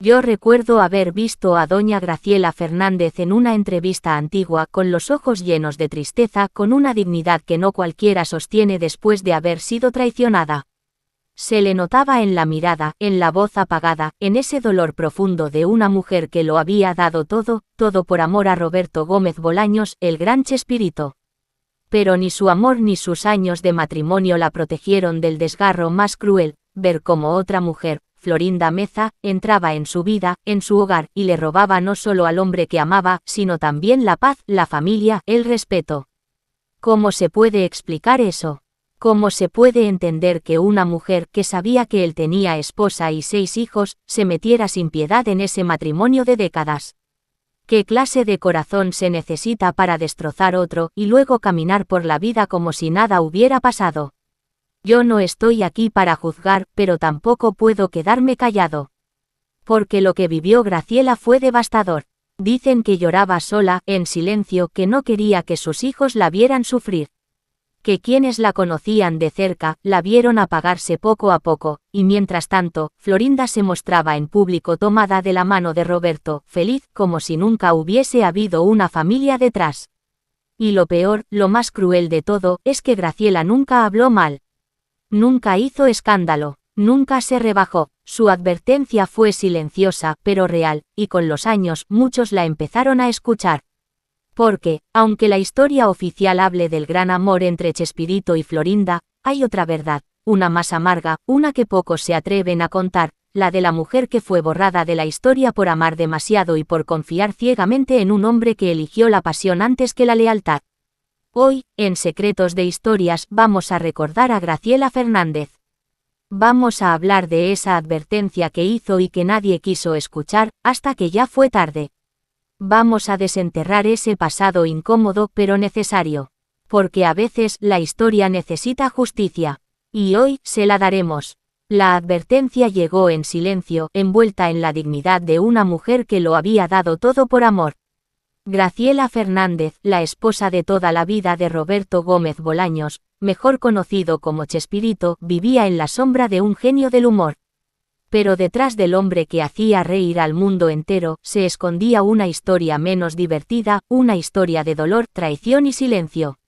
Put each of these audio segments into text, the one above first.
Yo recuerdo haber visto a doña Graciela Fernández en una entrevista antigua con los ojos llenos de tristeza, con una dignidad que no cualquiera sostiene después de haber sido traicionada. Se le notaba en la mirada, en la voz apagada, en ese dolor profundo de una mujer que lo había dado todo, todo por amor a Roberto Gómez Bolaños, el gran Chespirito. Pero ni su amor ni sus años de matrimonio la protegieron del desgarro más cruel, ver cómo otra mujer, Florinda Meza, entraba en su vida, en su hogar, y le robaba no solo al hombre que amaba, sino también la paz, la familia, el respeto. ¿Cómo se puede explicar eso? ¿Cómo se puede entender que una mujer que sabía que él tenía esposa y 6 hijos, se metiera sin piedad en ese matrimonio de décadas? ¿Qué clase de corazón se necesita para destrozar otro, y luego caminar por la vida como si nada hubiera pasado? Yo no estoy aquí para juzgar, pero tampoco puedo quedarme callado. Porque lo que vivió Graciela fue devastador. Dicen que lloraba sola, en silencio, que no quería que sus hijos la vieran sufrir. Que quienes la conocían de cerca, la vieron apagarse poco a poco, y mientras tanto, Florinda se mostraba en público tomada de la mano de Roberto, feliz, como si nunca hubiese habido una familia detrás. Y lo peor, lo más cruel de todo, es que Graciela nunca habló mal. Nunca hizo escándalo, nunca se rebajó, su advertencia fue silenciosa, pero real, y con los años, muchos la empezaron a escuchar. Porque, aunque la historia oficial hable del gran amor entre Chespirito y Florinda, hay otra verdad, una más amarga, una que pocos se atreven a contar, la de la mujer que fue borrada de la historia por amar demasiado y por confiar ciegamente en un hombre que eligió la pasión antes que la lealtad. Hoy, en Secretos de Historias, vamos a recordar a Graciela Fernández. Vamos a hablar de esa advertencia que hizo y que nadie quiso escuchar, hasta que ya fue tarde. Vamos a desenterrar ese pasado incómodo pero necesario. Porque a veces la historia necesita justicia. Y hoy se la daremos. La advertencia llegó en silencio, envuelta en la dignidad de una mujer que lo había dado todo por amor. Graciela Fernández, la esposa de toda la vida de Roberto Gómez Bolaños, mejor conocido como Chespirito, vivía en la sombra de un genio del humor. Pero detrás del hombre que hacía reír al mundo entero, se escondía una historia menos divertida, una historia de dolor, traición y silencio.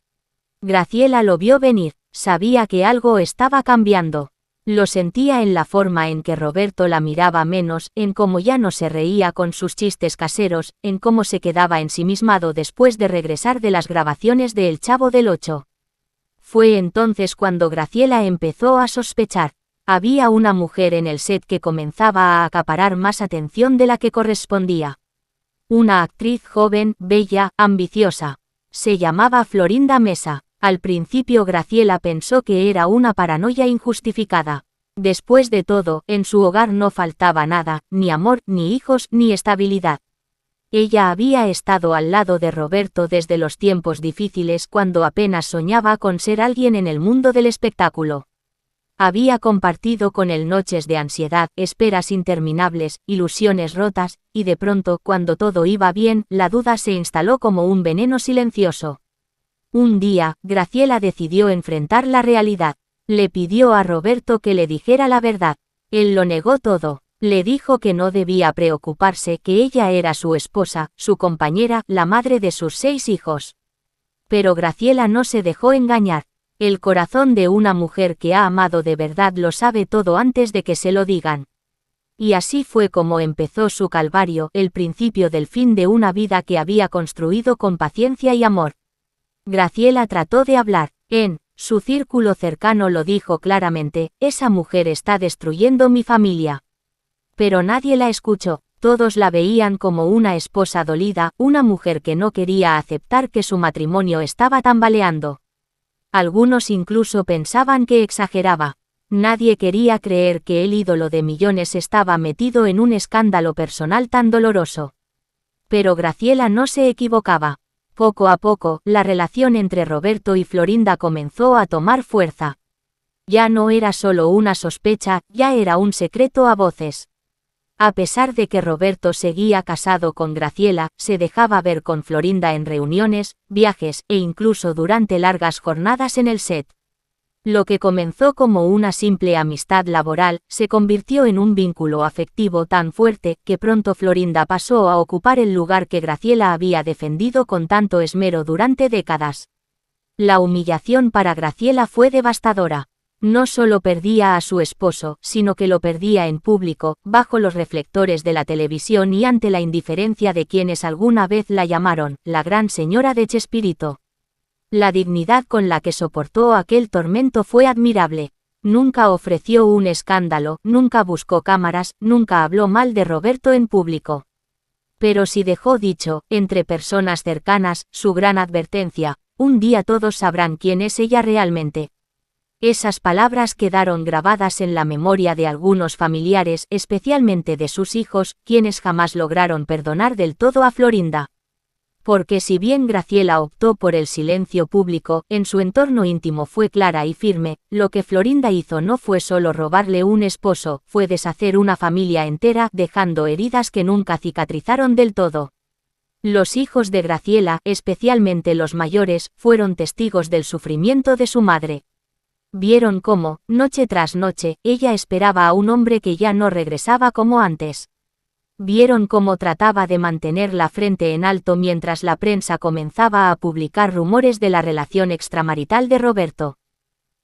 Graciela lo vio venir, sabía que algo estaba cambiando. Lo sentía en la forma en que Roberto la miraba menos, en cómo ya no se reía con sus chistes caseros, en cómo se quedaba ensimismado después de regresar de las grabaciones de El Chavo del Ocho. Fue entonces cuando Graciela empezó a sospechar. Había una mujer en el set que comenzaba a acaparar más atención de la que correspondía. Una actriz joven, bella, ambiciosa. Se llamaba Florinda Meza. Al principio Graciela pensó que era una paranoia injustificada. Después de todo, en su hogar no faltaba nada, ni amor, ni hijos, ni estabilidad. Ella había estado al lado de Roberto desde los tiempos difíciles cuando apenas soñaba con ser alguien en el mundo del espectáculo. Había compartido con él noches de ansiedad, esperas interminables, ilusiones rotas, y de pronto, cuando todo iba bien, la duda se instaló como un veneno silencioso. Un día, Graciela decidió enfrentar la realidad. Le pidió a Roberto que le dijera la verdad. Él lo negó todo. Le dijo que no debía preocuparse, que ella era su esposa, su compañera, la madre de sus 6 hijos. Pero Graciela no se dejó engañar. El corazón de una mujer que ha amado de verdad lo sabe todo antes de que se lo digan. Y así fue como empezó su calvario, el principio del fin de una vida que había construido con paciencia y amor. Graciela trató de hablar. En su círculo cercano lo dijo claramente: esa mujer está destruyendo mi familia. Pero nadie la escuchó. Todos la veían como una esposa dolida, una mujer que no quería aceptar que su matrimonio estaba tambaleando. Algunos incluso pensaban que exageraba. Nadie quería creer que el ídolo de millones estaba metido en un escándalo personal tan doloroso. Pero Graciela no se equivocaba. Poco a poco, la relación entre Roberto y Florinda comenzó a tomar fuerza. Ya no era solo una sospecha, ya era un secreto a voces. A pesar de que Roberto seguía casado con Graciela, se dejaba ver con Florinda en reuniones, viajes, e incluso durante largas jornadas en el set. Lo que comenzó como una simple amistad laboral, se convirtió en un vínculo afectivo tan fuerte, que pronto Florinda pasó a ocupar el lugar que Graciela había defendido con tanto esmero durante décadas. La humillación para Graciela fue devastadora. No solo perdía a su esposo, sino que lo perdía en público, bajo los reflectores de la televisión y ante la indiferencia de quienes alguna vez la llamaron la gran señora de Chespirito. La dignidad con la que soportó aquel tormento fue admirable. Nunca ofreció un escándalo, nunca buscó cámaras, nunca habló mal de Roberto en público. Pero sí dejó dicho, entre personas cercanas, su gran advertencia: un día todos sabrán quién es ella realmente. Esas palabras quedaron grabadas en la memoria de algunos familiares, especialmente de sus hijos, quienes jamás lograron perdonar del todo a Florinda. Porque si bien Graciela optó por el silencio público, en su entorno íntimo fue clara y firme: lo que Florinda hizo no fue solo robarle un esposo, fue deshacer una familia entera, dejando heridas que nunca cicatrizaron del todo. Los hijos de Graciela, especialmente los mayores, fueron testigos del sufrimiento de su madre. Vieron cómo, noche tras noche, ella esperaba a un hombre que ya no regresaba como antes. Vieron cómo trataba de mantener la frente en alto mientras la prensa comenzaba a publicar rumores de la relación extramarital de Roberto.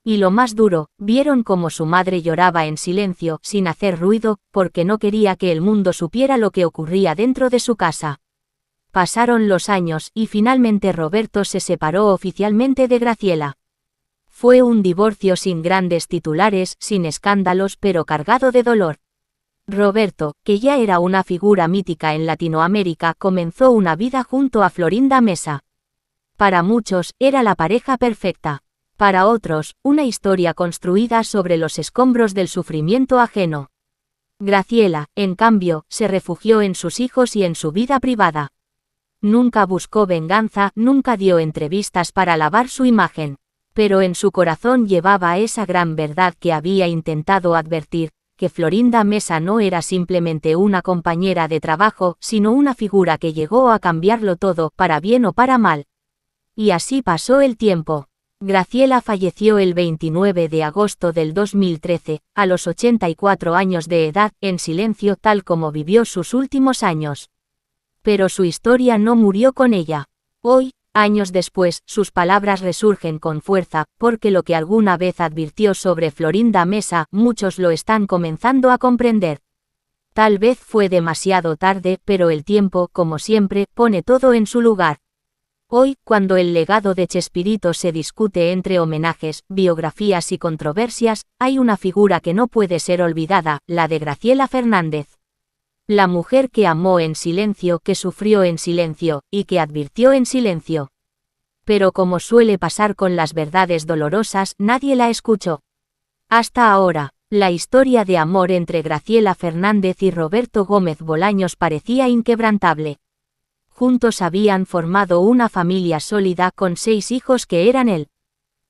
Y lo más duro, vieron cómo su madre lloraba en silencio, sin hacer ruido, porque no quería que el mundo supiera lo que ocurría dentro de su casa. Pasaron los años, y finalmente Roberto se separó oficialmente de Graciela. Fue un divorcio sin grandes titulares, sin escándalos, pero cargado de dolor. Roberto, que ya era una figura mítica en Latinoamérica, comenzó una vida junto a Florinda Mesa. Para muchos, era la pareja perfecta. Para otros, una historia construida sobre los escombros del sufrimiento ajeno. Graciela, en cambio, se refugió en sus hijos y en su vida privada. Nunca buscó venganza, nunca dio entrevistas para lavar su imagen. Pero en su corazón llevaba esa gran verdad que había intentado advertir: que Florinda Mesa no era simplemente una compañera de trabajo, sino una figura que llegó a cambiarlo todo, para bien o para mal. Y así pasó el tiempo. Graciela falleció el 29 de agosto del 2013, a los 84 años de edad, en silencio, tal como vivió sus últimos años. Pero su historia no murió con ella. Hoy, años después, sus palabras resurgen con fuerza, porque lo que alguna vez advirtió sobre Florinda Mesa, muchos lo están comenzando a comprender. Tal vez fue demasiado tarde, pero el tiempo, como siempre, pone todo en su lugar. Hoy, cuando el legado de Chespirito se discute entre homenajes, biografías y controversias, hay una figura que no puede ser olvidada: la de Graciela Fernández. La mujer que amó en silencio, que sufrió en silencio, y que advirtió en silencio. Pero como suele pasar con las verdades dolorosas, nadie la escuchó. Hasta ahora, la historia de amor entre Graciela Fernández y Roberto Gómez Bolaños parecía inquebrantable. Juntos habían formado una familia sólida con 6 hijos que eran el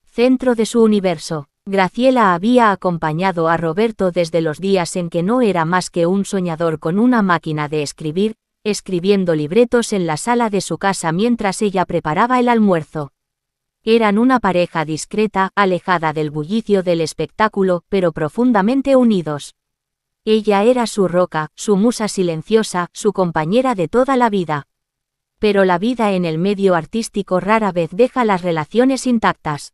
centro de su universo. Graciela había acompañado a Roberto desde los días en que no era más que un soñador con una máquina de escribir, escribiendo libretos en la sala de su casa mientras ella preparaba el almuerzo. Eran una pareja discreta, alejada del bullicio del espectáculo, pero profundamente unidos. Ella era su roca, su musa silenciosa, su compañera de toda la vida. Pero la vida en el medio artístico rara vez deja las relaciones intactas.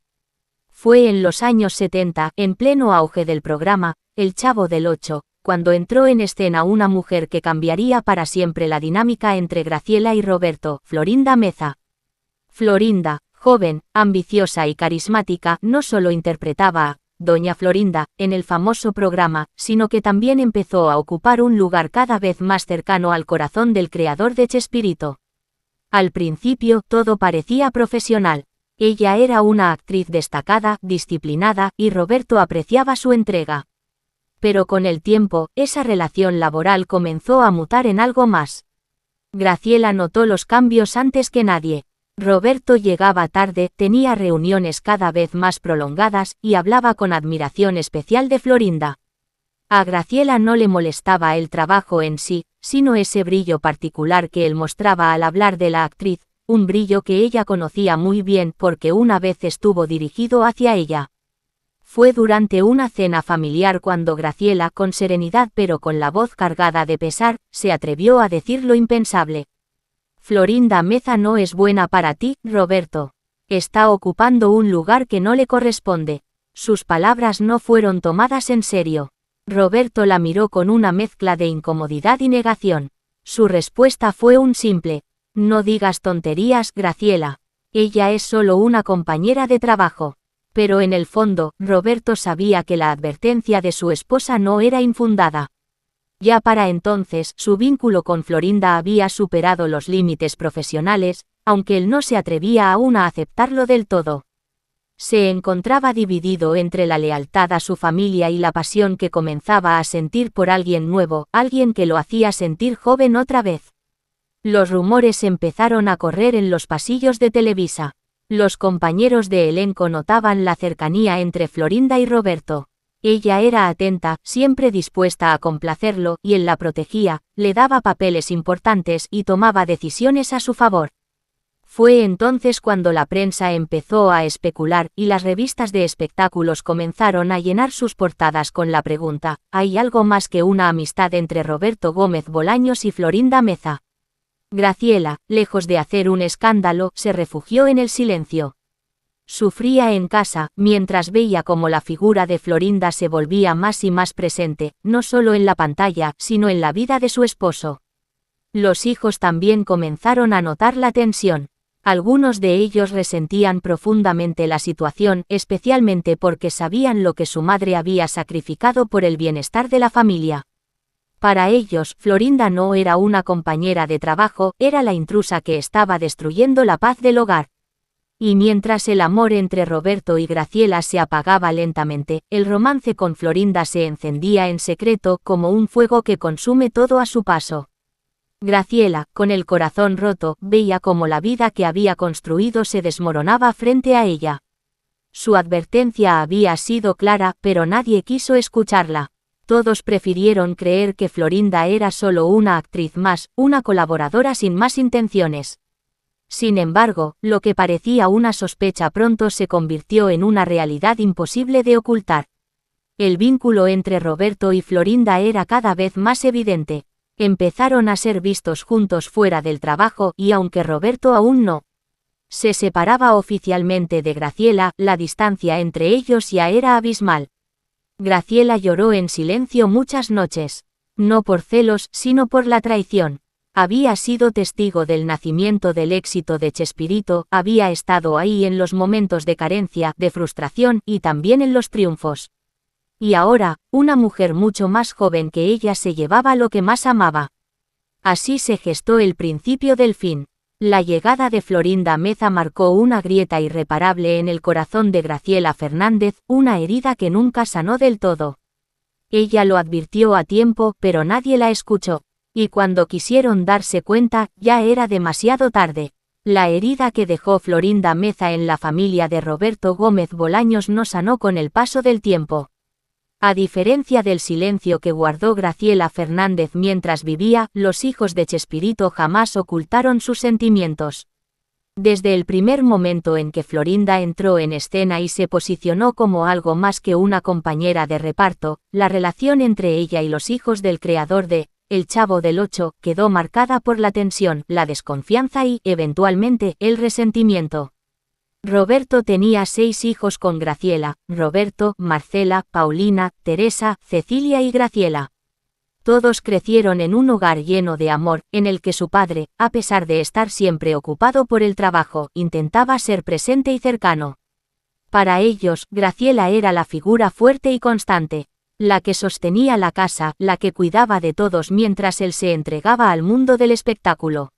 Fue en los años 70, en pleno auge del programa El Chavo del Ocho, cuando entró en escena una mujer que cambiaría para siempre la dinámica entre Graciela y Roberto: Florinda Mesa. Florinda, joven, ambiciosa y carismática, no solo interpretaba a Doña Florinda en el famoso programa, sino que también empezó a ocupar un lugar cada vez más cercano al corazón del creador de Chespirito. Al principio, todo parecía profesional. Ella era una actriz destacada, disciplinada, y Roberto apreciaba su entrega. Pero con el tiempo, esa relación laboral comenzó a mutar en algo más. Graciela notó los cambios antes que nadie. Roberto llegaba tarde, tenía reuniones cada vez más prolongadas, y hablaba con admiración especial de Florinda. A Graciela no le molestaba el trabajo en sí, sino ese brillo particular que él mostraba al hablar de la actriz, un brillo que ella conocía muy bien porque una vez estuvo dirigido hacia ella. Fue durante una cena familiar cuando Graciela, con serenidad pero con la voz cargada de pesar, se atrevió a decir lo impensable. Florinda Meza no es buena para ti, Roberto. Está ocupando un lugar que no le corresponde. Sus palabras no fueron tomadas en serio. Roberto la miró con una mezcla de incomodidad y negación. Su respuesta fue un simple: no digas tonterías, Graciela. Ella es solo una compañera de trabajo. Pero en el fondo, Roberto sabía que la advertencia de su esposa no era infundada. Ya para entonces, su vínculo con Florinda había superado los límites profesionales, aunque él no se atrevía aún a aceptarlo del todo. Se encontraba dividido entre la lealtad a su familia y la pasión que comenzaba a sentir por alguien nuevo, alguien que lo hacía sentir joven otra vez. Los rumores empezaron a correr en los pasillos de Televisa. Los compañeros de elenco notaban la cercanía entre Florinda y Roberto. Ella era atenta, siempre dispuesta a complacerlo, y él la protegía, le daba papeles importantes y tomaba decisiones a su favor. Fue entonces cuando la prensa empezó a especular, y las revistas de espectáculos comenzaron a llenar sus portadas con la pregunta: ¿hay algo más que una amistad entre Roberto Gómez Bolaños y Florinda Meza? Graciela, lejos de hacer un escándalo, se refugió en el silencio. Sufría en casa, mientras veía cómo la figura de Florinda se volvía más y más presente, no solo en la pantalla, sino en la vida de su esposo. Los hijos también comenzaron a notar la tensión. Algunos de ellos resentían profundamente la situación, especialmente porque sabían lo que su madre había sacrificado por el bienestar de la familia. Para ellos, Florinda no era una compañera de trabajo, era la intrusa que estaba destruyendo la paz del hogar. Y mientras el amor entre Roberto y Graciela se apagaba lentamente, el romance con Florinda se encendía en secreto como un fuego que consume todo a su paso. Graciela, con el corazón roto, veía cómo la vida que había construido se desmoronaba frente a ella. Su advertencia había sido clara, pero nadie quiso escucharla. Todos prefirieron creer que Florinda era solo una actriz más, una colaboradora sin más intenciones. Sin embargo, lo que parecía una sospecha pronto se convirtió en una realidad imposible de ocultar. El vínculo entre Roberto y Florinda era cada vez más evidente. Empezaron a ser vistos juntos fuera del trabajo, y aunque Roberto aún no se separaba oficialmente de Graciela, la distancia entre ellos ya era abismal. Graciela lloró en silencio muchas noches. No por celos, sino por la traición. Había sido testigo del nacimiento del éxito de Chespirito, había estado ahí en los momentos de carencia, de frustración, y también en los triunfos. Y ahora, una mujer mucho más joven que ella se llevaba lo que más amaba. Así se gestó el principio del fin. La llegada de Florinda Meza marcó una grieta irreparable en el corazón de Graciela Fernández, una herida que nunca sanó del todo. Ella lo advirtió a tiempo, pero nadie la escuchó. Y cuando quisieron darse cuenta, ya era demasiado tarde. La herida que dejó Florinda Meza en la familia de Roberto Gómez Bolaños no sanó con el paso del tiempo. A diferencia del silencio que guardó Graciela Fernández mientras vivía, los hijos de Chespirito jamás ocultaron sus sentimientos. Desde el primer momento en que Florinda entró en escena y se posicionó como algo más que una compañera de reparto, la relación entre ella y los hijos del creador de El Chavo del Ocho quedó marcada por la tensión, la desconfianza y, eventualmente, el resentimiento. Roberto tenía 6 hijos con Graciela: Roberto, Marcela, Paulina, Teresa, Cecilia y Graciela. Todos crecieron en un hogar lleno de amor, en el que su padre, a pesar de estar siempre ocupado por el trabajo, intentaba ser presente y cercano. Para ellos, Graciela era la figura fuerte y constante, la que sostenía la casa, la que cuidaba de todos mientras él se entregaba al mundo del espectáculo.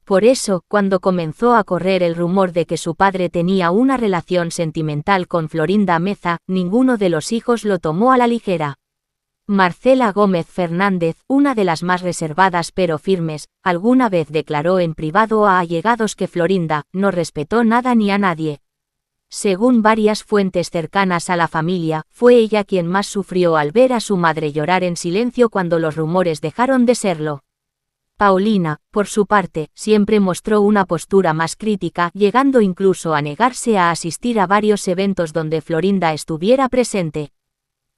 Por eso, cuando comenzó a correr el rumor de que su padre tenía una relación sentimental con Florinda Meza, ninguno de los hijos lo tomó a la ligera. Marcela Gómez Fernández, una de las más reservadas pero firmes, alguna vez declaró en privado a allegados que Florinda no respetó nada ni a nadie. Según varias fuentes cercanas a la familia, fue ella quien más sufrió al ver a su madre llorar en silencio cuando los rumores dejaron de serlo. Paulina, por su parte, siempre mostró una postura más crítica, llegando incluso a negarse a asistir a varios eventos donde Florinda estuviera presente.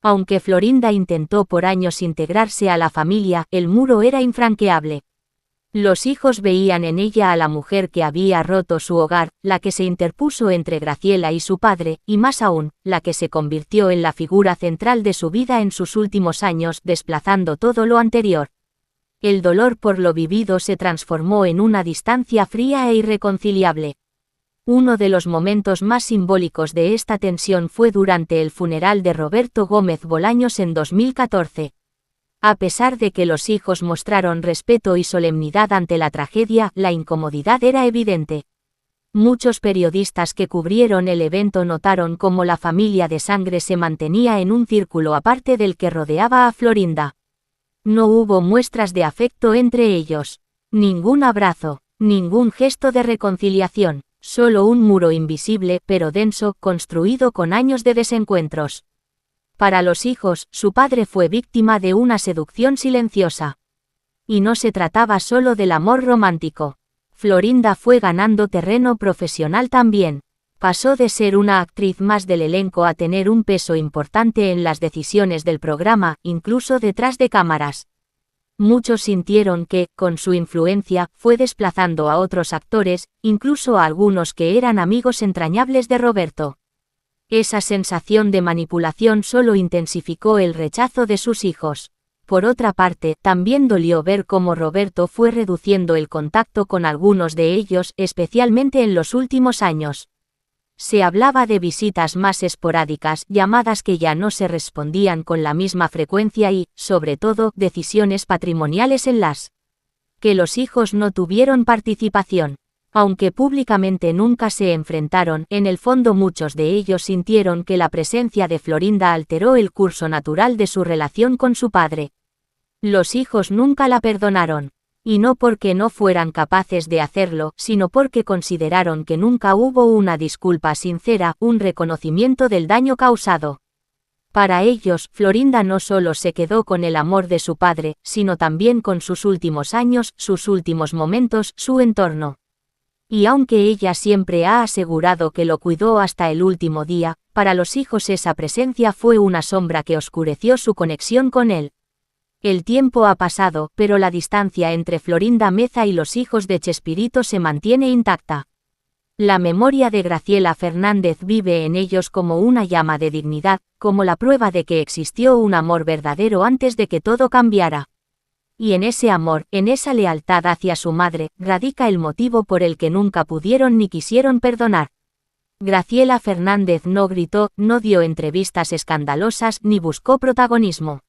Aunque Florinda intentó por años integrarse a la familia, el muro era infranqueable. Los hijos veían en ella a la mujer que había roto su hogar, la que se interpuso entre Graciela y su padre, y más aún, la que se convirtió en la figura central de su vida en sus últimos años, desplazando todo lo anterior. El dolor por lo vivido se transformó en una distancia fría e irreconciliable. Uno de los momentos más simbólicos de esta tensión fue durante el funeral de Roberto Gómez Bolaños en 2014. A pesar de que los hijos mostraron respeto y solemnidad ante la tragedia, la incomodidad era evidente. Muchos periodistas que cubrieron el evento notaron cómo la familia de sangre se mantenía en un círculo aparte del que rodeaba a Florinda. No hubo muestras de afecto entre ellos. Ningún abrazo, ningún gesto de reconciliación, solo un muro invisible pero denso, construido con años de desencuentros. Para los hijos, su padre fue víctima de una seducción silenciosa. Y no se trataba solo del amor romántico. Florinda fue ganando terreno profesional también. Pasó de ser una actriz más del elenco a tener un peso importante en las decisiones del programa, incluso detrás de cámaras. Muchos sintieron que, con su influencia, fue desplazando a otros actores, incluso a algunos que eran amigos entrañables de Roberto. Esa sensación de manipulación solo intensificó el rechazo de sus hijos. Por otra parte, también dolió ver cómo Roberto fue reduciendo el contacto con algunos de ellos, especialmente en los últimos años. Se hablaba de visitas más esporádicas, llamadas que ya no se respondían con la misma frecuencia y, sobre todo, decisiones patrimoniales en las que los hijos no tuvieron participación. Aunque públicamente nunca se enfrentaron, en el fondo muchos de ellos sintieron que la presencia de Florinda alteró el curso natural de su relación con su padre. Los hijos nunca la perdonaron. Y no porque no fueran capaces de hacerlo, sino porque consideraron que nunca hubo una disculpa sincera, un reconocimiento del daño causado. Para ellos, Florinda no solo se quedó con el amor de su padre, sino también con sus últimos años, sus últimos momentos, su entorno. Y aunque ella siempre ha asegurado que lo cuidó hasta el último día, para los hijos esa presencia fue una sombra que oscureció su conexión con él. El tiempo ha pasado, pero la distancia entre Florinda Meza y los hijos de Chespirito se mantiene intacta. La memoria de Graciela Fernández vive en ellos como una llama de dignidad, como la prueba de que existió un amor verdadero antes de que todo cambiara. Y en ese amor, en esa lealtad hacia su madre, radica el motivo por el que nunca pudieron ni quisieron perdonar. Graciela Fernández no gritó, no dio entrevistas escandalosas, ni buscó protagonismo.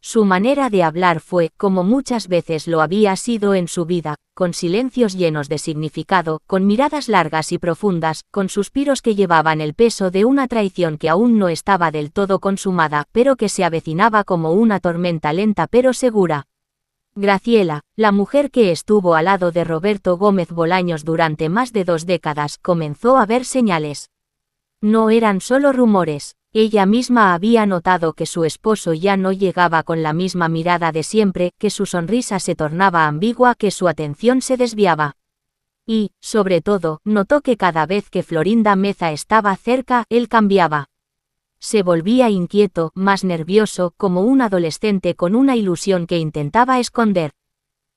Su manera de hablar fue, como muchas veces lo había sido en su vida, con silencios llenos de significado, con miradas largas y profundas, con suspiros que llevaban el peso de una traición que aún no estaba del todo consumada, pero que se avecinaba como una tormenta lenta pero segura. Graciela, la mujer que estuvo al lado de Roberto Gómez Bolaños durante más de 2 décadas, comenzó a ver señales. No eran solo rumores. Ella misma había notado que su esposo ya no llegaba con la misma mirada de siempre, que su sonrisa se tornaba ambigua, que su atención se desviaba. Y, sobre todo, notó que cada vez que Florinda Meza estaba cerca, él cambiaba. Se volvía inquieto, más nervioso, como un adolescente con una ilusión que intentaba esconder.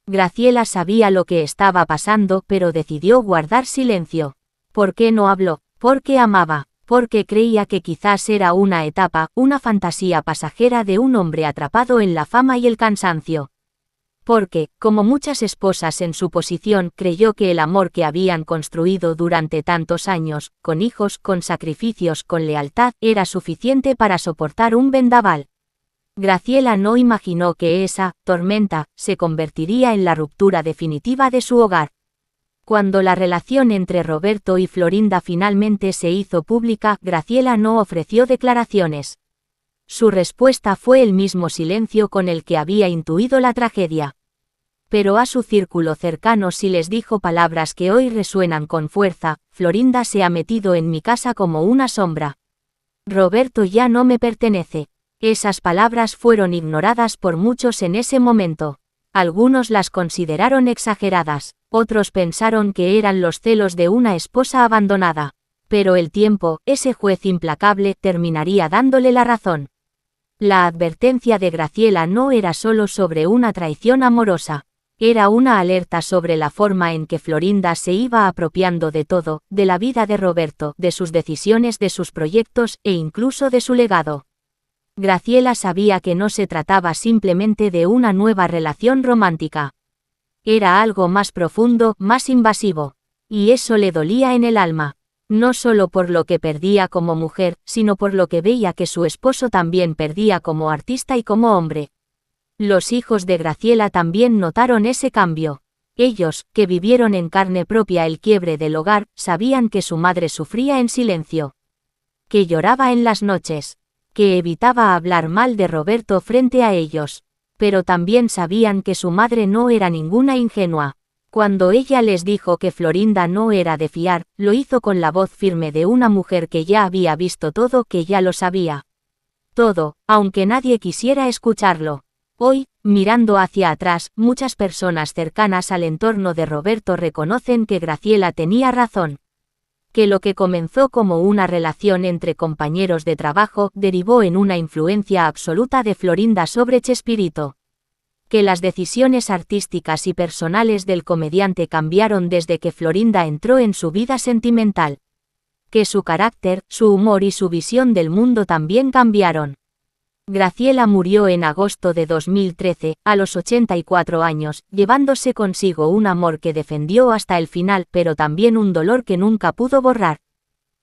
Graciela sabía lo que estaba pasando, pero decidió guardar silencio. ¿Por qué no habló? Porque amaba. Porque creía que quizás era una etapa, una fantasía pasajera de un hombre atrapado en la fama y el cansancio. Porque, como muchas esposas en su posición, creyó que el amor que habían construido durante tantos años, con hijos, con sacrificios, con lealtad, era suficiente para soportar un vendaval. Graciela no imaginó que esa tormenta se convertiría en la ruptura definitiva de su hogar. Cuando la relación entre Roberto y Florinda finalmente se hizo pública, Graciela no ofreció declaraciones. Su respuesta fue el mismo silencio con el que había intuido la tragedia. Pero a su círculo cercano sí les dijo palabras que hoy resuenan con fuerza: Florinda se ha metido en mi casa como una sombra. Roberto ya no me pertenece. Esas palabras fueron ignoradas por muchos en ese momento. Algunos las consideraron exageradas, otros pensaron que eran los celos de una esposa abandonada. Pero el tiempo, ese juez implacable, terminaría dándole la razón. La advertencia de Graciela no era solo sobre una traición amorosa. Era una alerta sobre la forma en que Florinda se iba apropiando de todo, de la vida de Roberto, de sus decisiones, de sus proyectos, e incluso de su legado. Graciela sabía que no se trataba simplemente de una nueva relación romántica. Era algo más profundo, más invasivo. Y eso le dolía en el alma. No solo por lo que perdía como mujer, sino por lo que veía que su esposo también perdía como artista y como hombre. Los hijos de Graciela también notaron ese cambio. Ellos, que vivieron en carne propia el quiebre del hogar, sabían que su madre sufría en silencio. Que lloraba en las noches. Que evitaba hablar mal de Roberto frente a ellos. Pero también sabían que su madre no era ninguna ingenua. Cuando ella les dijo que Florinda no era de fiar, lo hizo con la voz firme de una mujer que ya había visto todo, que ya lo sabía. Todo, aunque nadie quisiera escucharlo. Hoy, mirando hacia atrás, muchas personas cercanas al entorno de Roberto reconocen que Graciela tenía razón. Que lo que comenzó como una relación entre compañeros de trabajo derivó en una influencia absoluta de Florinda sobre Chespirito. Que las decisiones artísticas y personales del comediante cambiaron desde que Florinda entró en su vida sentimental. Que su carácter, su humor y su visión del mundo también cambiaron. Graciela murió en agosto de 2013, a los 84 años, llevándose consigo un amor que defendió hasta el final, pero también un dolor que nunca pudo borrar.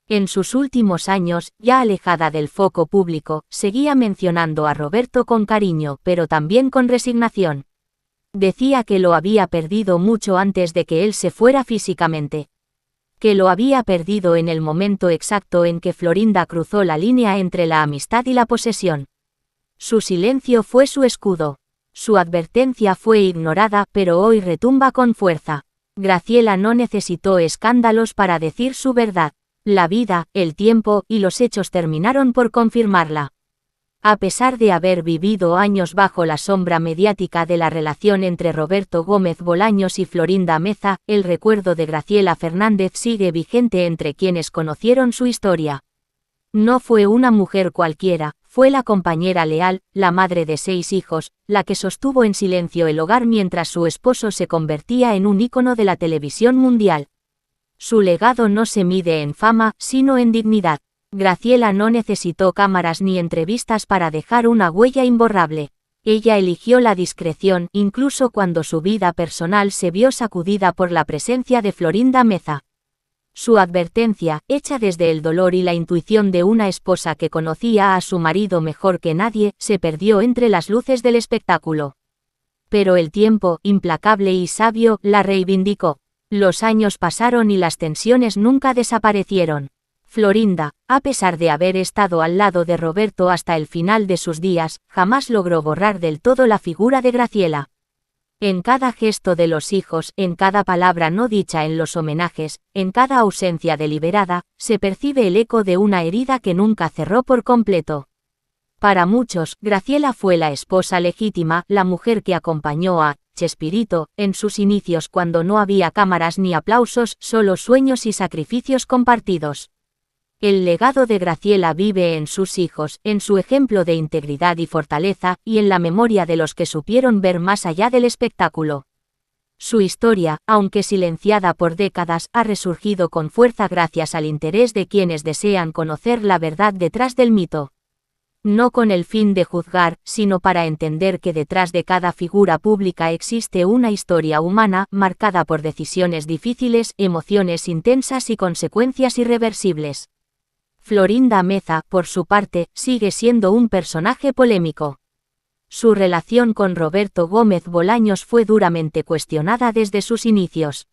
En sus últimos años, ya alejada del foco público, seguía mencionando a Roberto con cariño, pero también con resignación. Decía que lo había perdido mucho antes de que él se fuera físicamente. Que lo había perdido en el momento exacto en que Florinda cruzó la línea entre la amistad y la posesión. Su silencio fue su escudo. Su advertencia fue ignorada, pero hoy retumba con fuerza. Graciela no necesitó escándalos para decir su verdad. La vida, el tiempo y los hechos terminaron por confirmarla. A pesar de haber vivido años bajo la sombra mediática de la relación entre Roberto Gómez Bolaños y Florinda Meza, el recuerdo de Graciela Fernández sigue vigente entre quienes conocieron su historia. No fue una mujer cualquiera, fue la compañera leal, la madre de 6 hijos, la que sostuvo en silencio el hogar mientras su esposo se convertía en un ícono de la televisión mundial. Su legado no se mide en fama, sino en dignidad. Graciela no necesitó cámaras ni entrevistas para dejar una huella imborrable. Ella eligió la discreción, incluso cuando su vida personal se vio sacudida por la presencia de Florinda Meza. Su advertencia, hecha desde el dolor y la intuición de una esposa que conocía a su marido mejor que nadie, se perdió entre las luces del espectáculo. Pero el tiempo, implacable y sabio, la reivindicó. Los años pasaron y las tensiones nunca desaparecieron. Florinda, a pesar de haber estado al lado de Roberto hasta el final de sus días, jamás logró borrar del todo la figura de Graciela. En cada gesto de los hijos, en cada palabra no dicha en los homenajes, en cada ausencia deliberada, se percibe el eco de una herida que nunca cerró por completo. Para muchos, Graciela fue la esposa legítima, la mujer que acompañó a Chespirito en sus inicios cuando no había cámaras ni aplausos, solo sueños y sacrificios compartidos. El legado de Graciela vive en sus hijos, en su ejemplo de integridad y fortaleza, y en la memoria de los que supieron ver más allá del espectáculo. Su historia, aunque silenciada por décadas, ha resurgido con fuerza gracias al interés de quienes desean conocer la verdad detrás del mito. No con el fin de juzgar, sino para entender que detrás de cada figura pública existe una historia humana, marcada por decisiones difíciles, emociones intensas y consecuencias irreversibles. Florinda Meza, por su parte, sigue siendo un personaje polémico. Su relación con Roberto Gómez Bolaños fue duramente cuestionada desde sus inicios.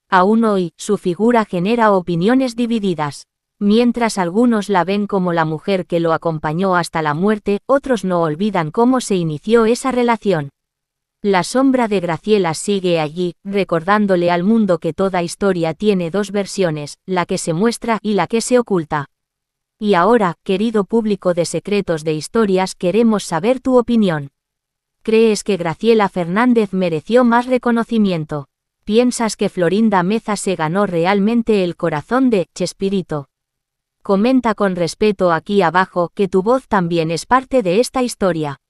Aún hoy, su figura genera opiniones divididas. Mientras algunos la ven como la mujer que lo acompañó hasta la muerte, otros no olvidan cómo se inició esa relación. La sombra de Graciela sigue allí, recordándole al mundo que toda historia tiene 2 versiones, la que se muestra y la que se oculta. Y ahora, querido público de Secretos de Historias, queremos saber tu opinión. ¿Crees que Graciela Fernández mereció más reconocimiento? ¿Piensas que Florinda Meza se ganó realmente el corazón de Chespirito? Comenta con respeto aquí abajo que tu voz también es parte de esta historia.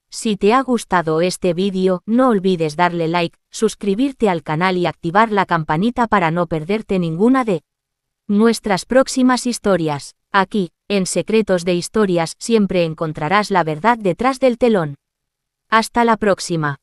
Si te ha gustado este vídeo, no olvides darle like, suscribirte al canal y activar la campanita para no perderte ninguna de nuestras próximas historias. Aquí, en Secretos de Historias, siempre encontrarás la verdad detrás del telón. Hasta la próxima.